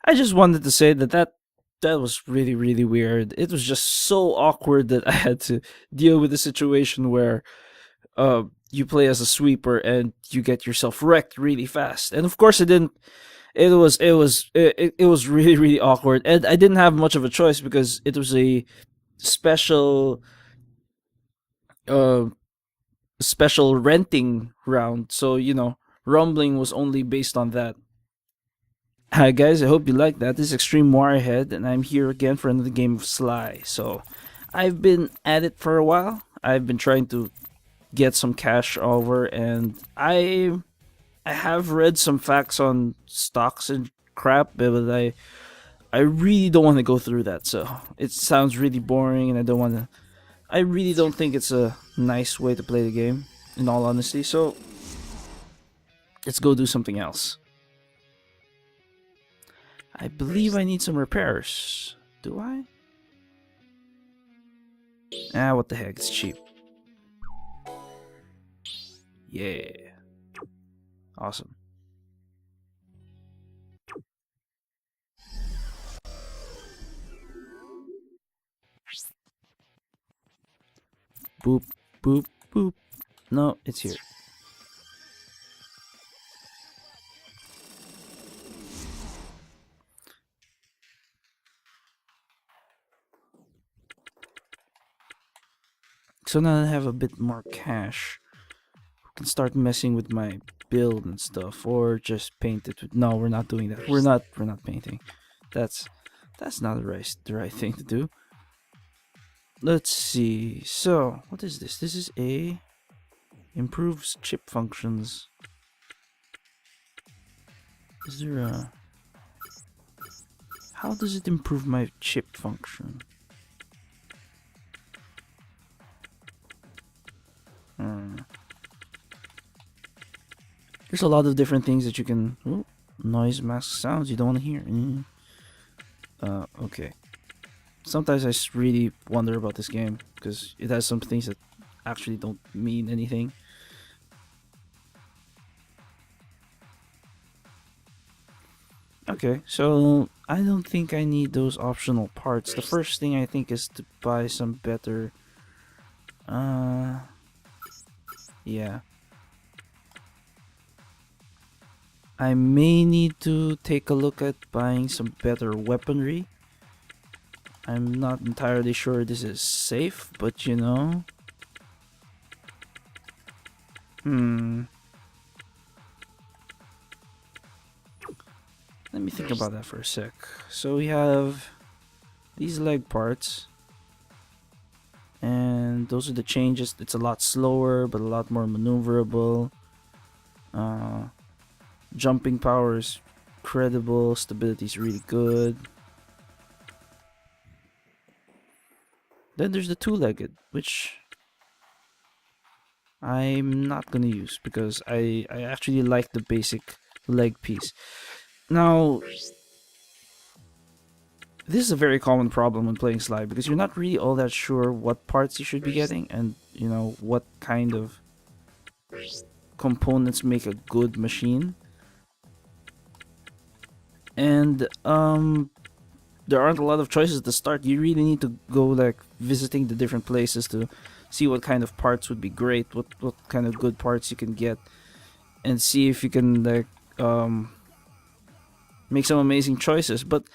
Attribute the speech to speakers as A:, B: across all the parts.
A: I just wanted to say that was really really weird. It was just so awkward that I had to deal with a situation where you play as a sweeper and you get yourself wrecked really fast. And of course it didn't it was really really awkward, and I didn't have much of a choice because it was a special uh special renting round. So, rumbling was only based on that. Hi guys, I hope you like that. This is Extreme Wirehead, and I'm here again for another game of S.L.A.I. So, I've been at it for a while. I've been trying to get some cash over, and I have read some facts on stocks and crap, but I really don't want to go through that. So, it sounds really boring, and I don't want to. I really don't think it's a nice way to play the game, in all honesty. So, let's go do something else. I believe I need some repairs. Do I? Ah, what the heck, it's cheap. Yeah. Awesome. Boop, boop, boop. No, it's here. So now that I have a bit more cash, I can start messing with my build and stuff, or just paint it with. No, we're not doing that. We're not painting. That's that's not the right thing to do. Let's see. So what is this? This is a improves chip functions. Is there a? How does it improve my chip function? Hmm. There's a lot of different things that you can. Oh, noise mask sounds you don't want to hear. Okay. Sometimes I really wonder about this game because it has some things that actually don't mean anything. Okay, so I don't think I need those optional parts. The first thing I think is to buy some better. Uh, yeah. I may need to take a look at buying some better weaponry. I'm not entirely sure this is safe, but Hmm. Let me think about that for a sec. So we have these leg parts, and those are the changes. It's a lot slower, but a lot more maneuverable. Uh, Jumping power is credible. Stability is really good. Then there's the two-legged, which I'm not gonna use because I actually like the basic leg piece. Now, this is a very common problem when playing S.L.A.I because you're not really all that sure what parts you should be getting and what kind of components make a good machine. And there aren't a lot of choices to start. You really need to go like visiting the different places to see what kind of parts would be great, what kind of good parts you can get, and see if you can like make some amazing choices. But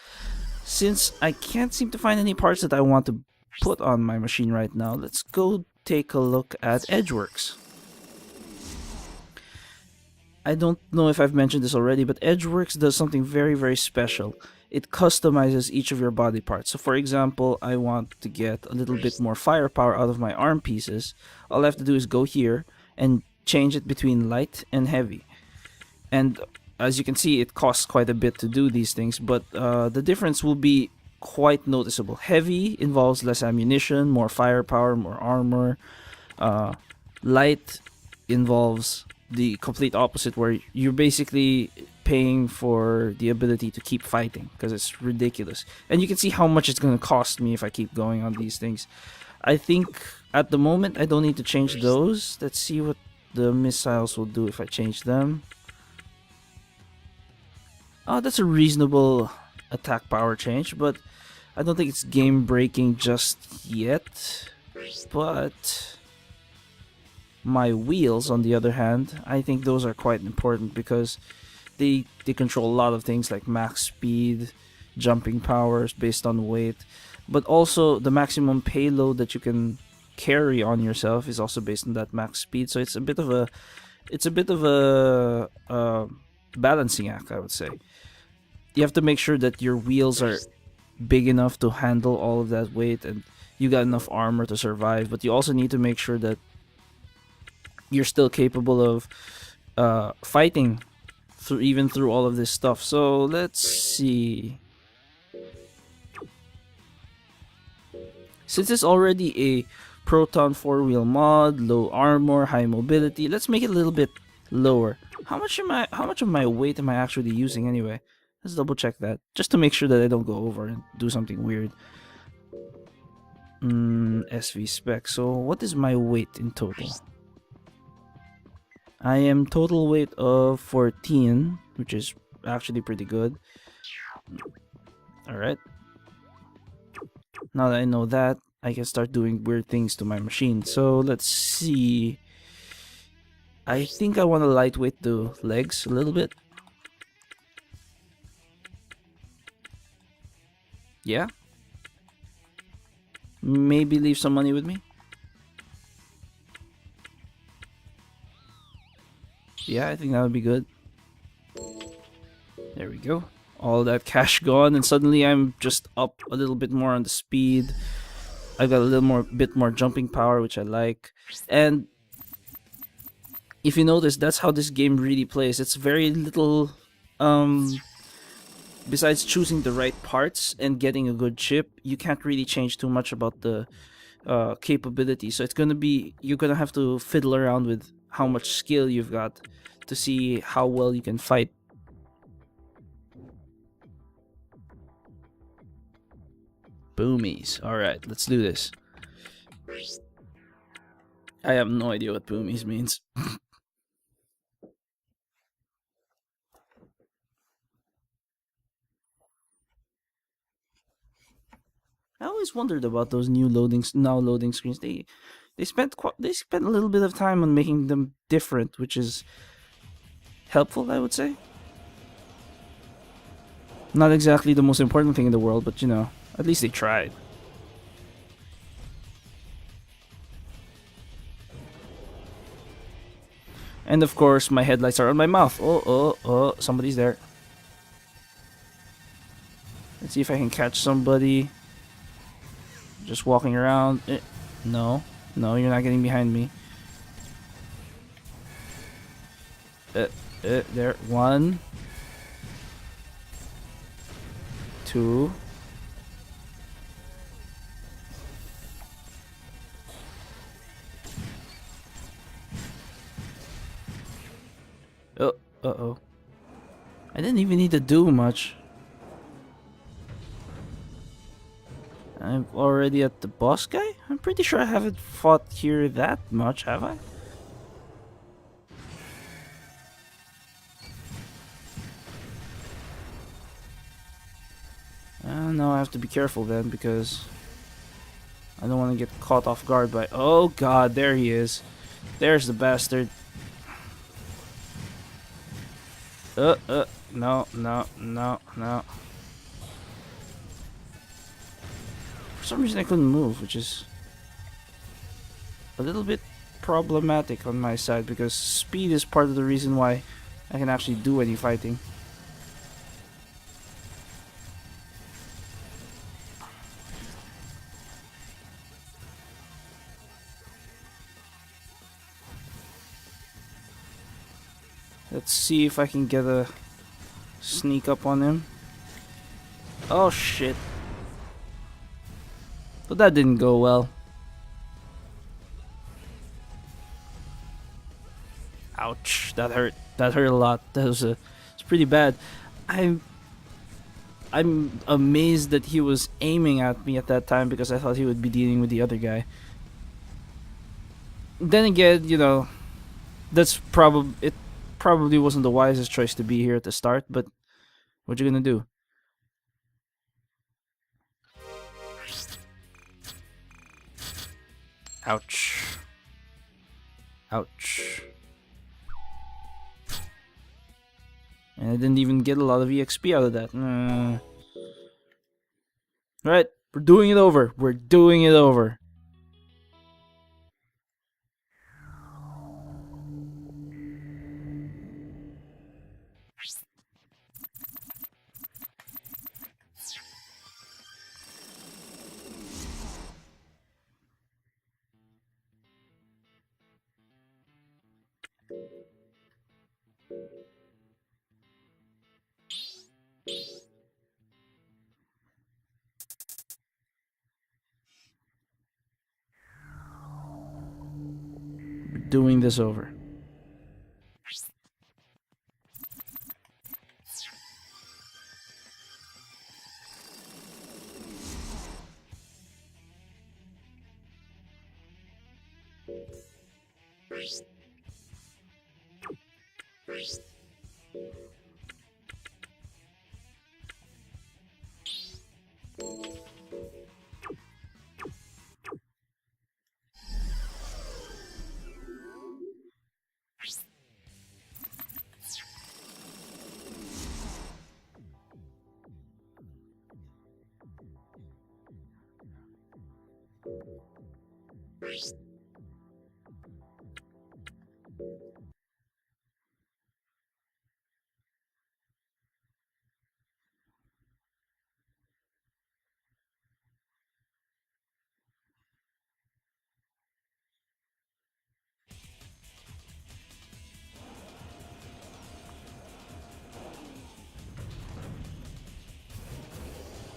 A: since I can't seem to find any parts that I want to put on my machine right now, let's go take a look at Edgeworks. I don't know if I've mentioned this already, but Edgeworks does something very, very special. It customizes each of your body parts. So, for example, I want to get a little bit more firepower out of my arm pieces. All I have to do is go here and change it between light and heavy. And as you can see, it costs quite a bit to do these things, but the difference will be quite noticeable. Heavy involves less ammunition, more firepower, more armor. Uh, Light involves the complete opposite, where you're basically paying for the ability to keep fighting because it's ridiculous. And you can see how much it's going to cost me if I keep going on these things. I think at the moment I don't need to change those. Let's see what the missiles will do if I change them. Oh, that's a reasonable attack power change, but I don't think it's game breaking just yet. But my wheels, on the other hand, I think those are quite important because they control a lot of things like max speed, jumping powers based on weight, but also the maximum payload that you can carry on yourself is also based on that max speed. So it's a bit of a balancing act, I would say. You have to make sure that your wheels are big enough to handle all of that weight and you got enough armor to survive, but you also need to make sure that you're still capable of fighting through even through all of this stuff. So let's see. Since it's already a Proton 4-wheel mod, low armor, high mobility, let's make it a little bit lower. How much of my weight am I actually using anyway? Let's double check that just to make sure that I don't go over and do something weird. SV spec. So what is my weight in total? I am total weight of 14, which is actually pretty good. Alright. Now that I know that, I can start doing weird things to my machine. So let's see. I think I want to lightweight the legs a little bit. Yeah. Maybe leave some money with me. Yeah, I think that would be good. There we go. All that cash gone, and suddenly I'm just up a little bit more on the speed. I've got a bit more jumping power, which I like. And if you notice, that's how this game really plays. It's very little, besides choosing the right parts and getting a good chip, you can't really change too much about the capability. So you're gonna have to fiddle around with how much skill you've got to see how well you can fight. Boomies. Alright, let's do this. I have no idea what boomies means. I always wondered about those now loading screens. They spent a little bit of time on making them different, which is helpful, I would say. Not exactly the most important thing in the world, but at least they tried. And of course, my headlights are on my mouth. Oh, somebody's there. Let's see if I can catch somebody. Just walking around. No, you're not getting behind me. There. 1, 2. Uh-oh. I didn't even need to do much. I'm already at the boss guy? I'm pretty sure I haven't fought here that much, have I? No, I have to be careful then because I don't want to get caught off guard by... Oh god, there he is. There's the bastard. No. For some reason I couldn't move, which is a little bit problematic on my side because speed is part of the reason why I can actually do any fighting. Let's see if I can get a sneak up on him. Oh shit. But that didn't go well. Ouch, that hurt. That hurt a lot. It's pretty bad. I'm amazed that he was aiming at me at that time because I thought he would be dealing with the other guy. Then again, it probably wasn't the wisest choice to be here at the start, but what you gonna do? Ouch. Ouch. And I didn't even get a lot of EXP out of that. Right, we're doing it over. We're doing it over. We're doing this over.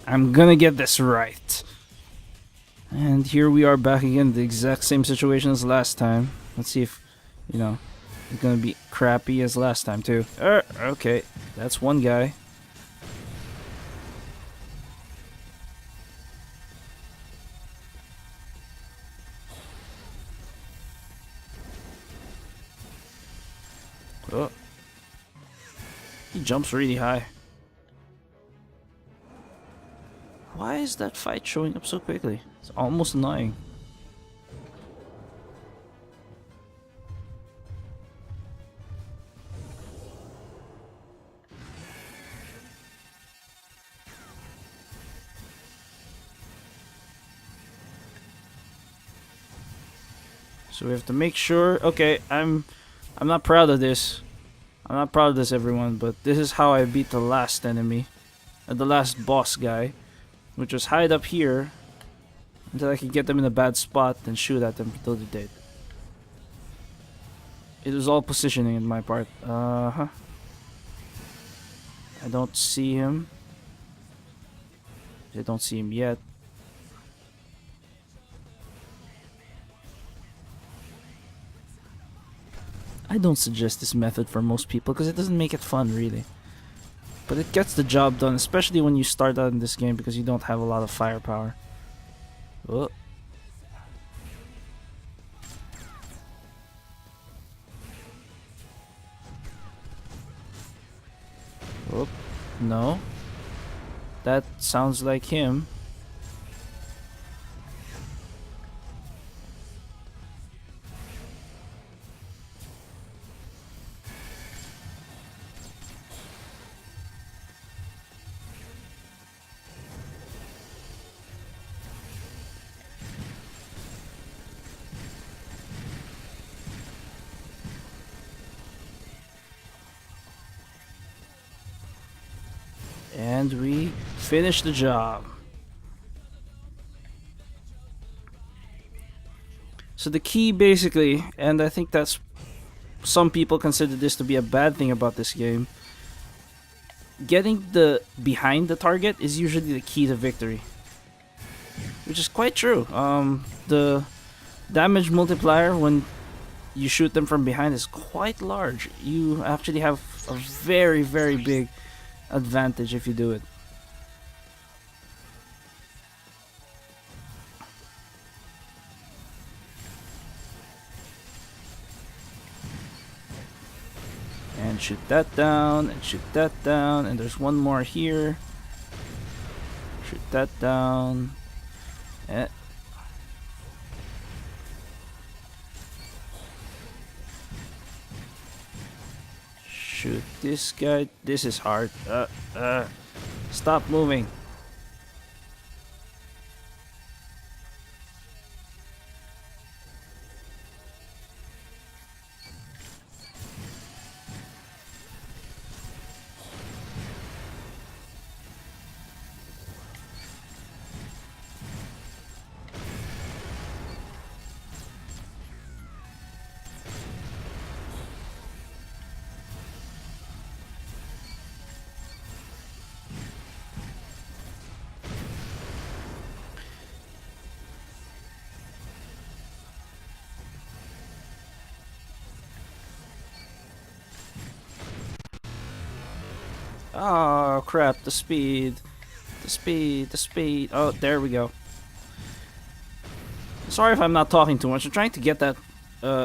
A: I'm gonna get this right. And here we are back again, the exact same situation as last time. Let's see if, it's gonna be crappy as last time too. Okay, that's one guy. Oh. He jumps really high. Why is that fight showing up so quickly? It's almost annoying. So we have to make sure. Okay, I'm not proud of this. I'm not proud of this, everyone, but this is how I beat the last enemy, the last boss guy, which was hide up here until I could get them in a bad spot and shoot at them until they're dead. It was all positioning in my part. I don't see him. I don't see him yet. I don't suggest this method for most people because it doesn't make it fun, really. But it gets the job done, especially when you start out in this game because you don't have a lot of firepower. Oh. Oh, no. That sounds like him. And we finish the job. So the key basically, and I think that's some people consider this to be a bad thing about this game, getting the behind the target is usually the key to victory. Which is quite true. The damage multiplier when you shoot them from behind is quite large. You actually have a very, very big advantage if you do it. And shoot that down, and shoot that down, and there's one more here. Shoot that down. shoot this guy. This is hard. Stop moving. Oh crap, the speed. The speed, the speed. Oh, there we go. Sorry if I'm not talking too much. I'm trying to get that.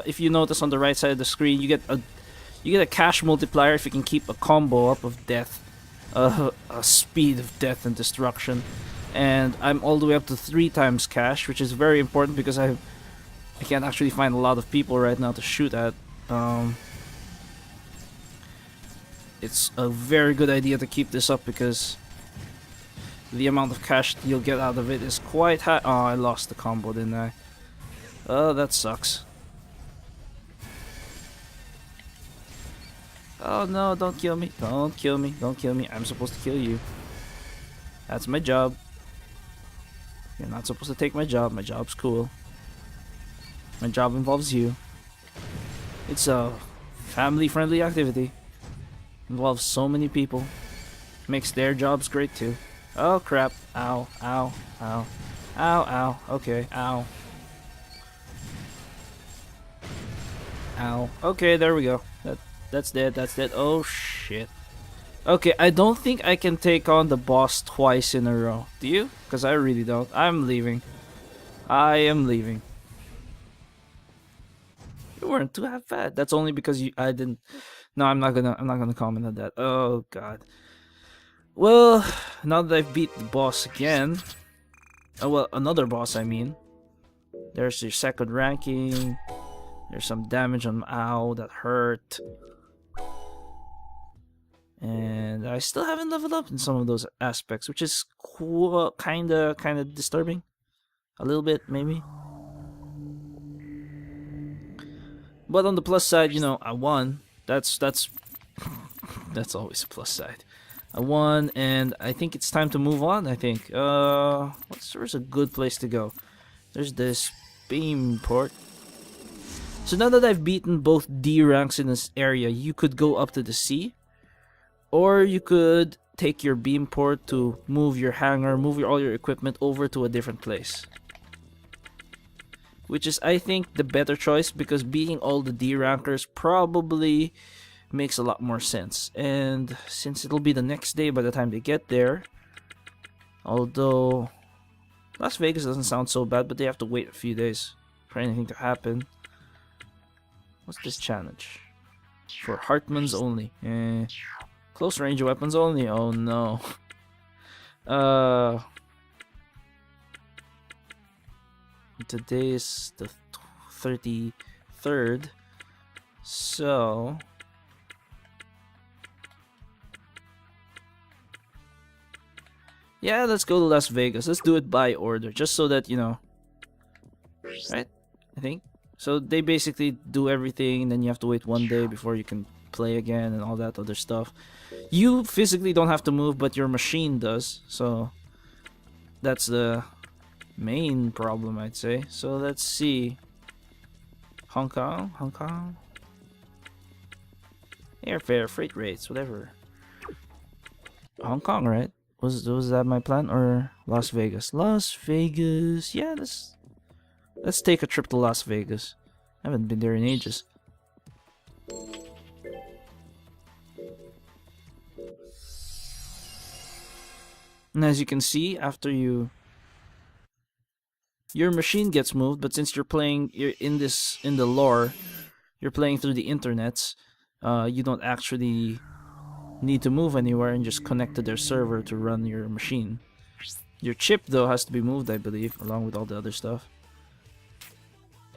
A: If you notice on the right side of the screen, you get a cash multiplier if you can keep a combo up of death, a speed of death and destruction, and I'm all the way up to 3 times cash, which is very important because I can't actually find a lot of people right now to shoot at. It's a very good idea to keep this up because the amount of cash you'll get out of it is quite high. Oh, I lost the combo, didn't I? Oh, that sucks. Oh no, don't kill me. Don't kill me. Don't kill me. I'm supposed to kill you. That's my job. You're not supposed to take my job. My job's cool. My job involves you. It's a family-friendly activity. Involves so many people. Makes their jobs great too. Oh crap. Ow, ow, ow. Ow, ow. Okay, ow. Ow. Okay, there we go. That's dead, that's dead. Oh shit. Okay, I don't think I can take on the boss twice in a row. Do you? Because I really don't. I'm leaving. I am leaving. You weren't too half bad. That's only because I didn't. No, I'm not gonna comment on that. Oh god. Well, now that I've beat the boss again. Oh well, another boss I mean. There's your second ranking. There's some damage on ow that hurt. And I still haven't leveled up in some of those aspects, which is kinda disturbing. A little bit, maybe. But on the plus side, you know, I won. That's that's always a plus side. I won, and I think it's time to move on. I think. Where's a good place to go? There's this beam port. So now that I've beaten both D ranks in this area, you could go up to the sea, or you could take your beam port to move your hangar, move all your equipment over to a different place. Which is, I think, the better choice because beating all the D rankers probably makes a lot more sense. And since it'll be the next day by the time they get there, although Las Vegas doesn't sound so bad, but they have to wait a few days for anything to happen. What's this challenge? For Hartmans only. Close range weapons only. Oh no. Today is the 33rd. So yeah, let's go to Las Vegas. Let's do it by order, just so that you know. Right? I think. So they basically do everything, and then you have to wait 1 day before you can play again and all that other stuff. You physically don't have to move, but your machine does. So that's the main problem, I'd say. So let's see. Hong Kong? Hong Kong? Airfare, freight rates, whatever. Hong Kong, right? Was that my plan, or Las Vegas? Las Vegas. Yeah, let's take a trip to Las Vegas. I haven't been there in ages. And as you can see, after your machine gets moved, but since you're in the lore, you're playing through the internets, you don't actually need to move anywhere and just connect to their server to run your machine. Your chip though has to be moved, I believe, along with all the other stuff.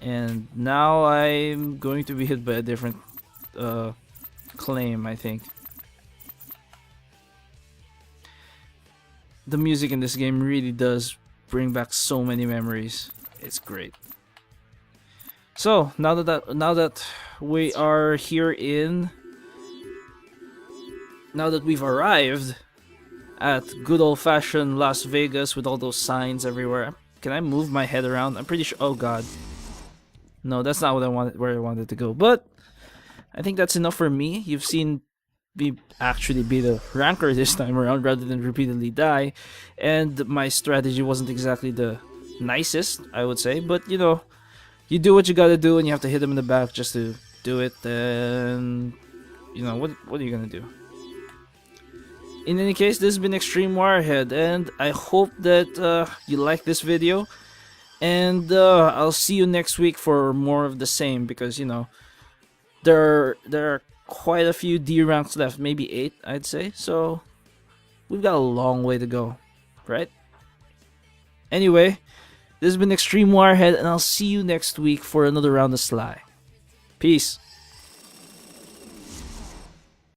A: And now I'm going to be hit by a different claim, I think. The music in this game really does bring back so many memories. It's great. So now that we are here in, now that we've arrived at good old fashioned Las Vegas with all those signs everywhere. Can I move my head around? I'm pretty sure. Oh god, no, that's not what I wanted. Where I wanted to go, but I think that's enough for me. You've seen me actually be the ranker this time around rather than repeatedly die, and my strategy wasn't exactly the nicest, I would say. But you know, you do what you gotta do, and you have to hit him in the back just to do it. And you know what are you gonna do? In any case, this has been Extreme Wirehead, and I hope that you like this video. And I'll see you next week for more of the same, because you know there are quite a few D ranks left, maybe 8, I'd say. So we've got a long way to go, right? Anyway, this has been Extreme Wirehead, and I'll see you next week for another round of SLAI. Peace.